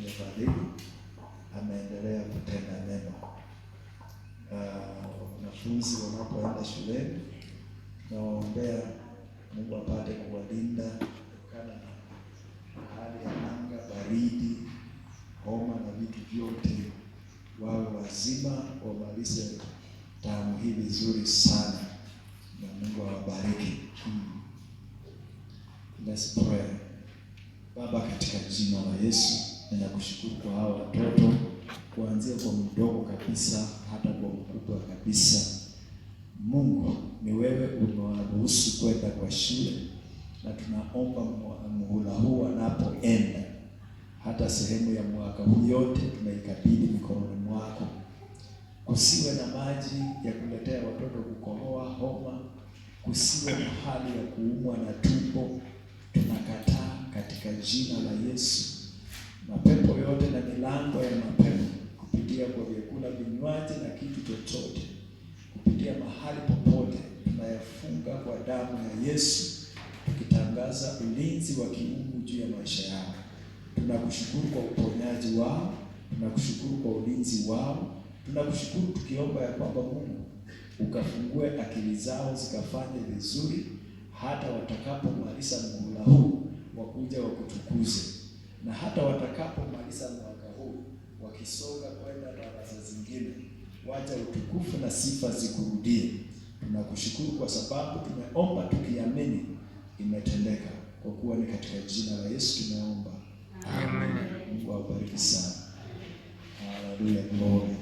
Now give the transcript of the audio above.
amefadhili, ameendelea kutenda neno. Wanafunzi wanapoenda shuleni, nawaombea Mungu apate kuwalinda kutokana na hali ya anga, baridi, homa na vitu vyote. Wawe wazima, wamalize tamu hii vizuri sana, na Mungu awabariki. Let's pray. Baba, katika jina la Yesu, ninakushukuru kwa hawa watoto, kuanzia kwa mdogo kabisa hata kwa mkubwa kabisa. Mungu, ni wewe umewaruhusu kwenda kwa shule, na tunaomba muhula huu wanapoenda, hata sehemu ya mwaka huu yote tunaikabidhi mikononi mwako. Kusiwe na maji ya kuletea watoto kukohoa, homa, kusiwe na hali ya kuumwa na tumbo. Tunakataa katika jina la Yesu. Mapepo yote na milango ya mapepo kupitia kwa vyakula, vinywaji na kitu chochote, kupitia mahali popote, tunayafunga kwa damu ya Yesu, tukitangaza ulinzi wa kiungu juu ya maisha yao. Tunakushukuru kwa uponyaji wao, tunakushukuru kwa ulinzi wao, tunakushukuru tukiomba ya kwamba Mungu ukafungue akili zao zikafanye vizuri, hata watakapomaliza muhula huu wakuja wakutukuze, na hata watakapomaliza mwaka huu wakisonga kwenda darasa zingine, wacha utukufu na sifa zikurudie. Tunakushukuru kwa sababu tumeomba tukiamini imetendeka, kwa kuwa ni katika jina la Yesu tumeomba. Amen. Mungu awabariki sana. Hallelujah, glory.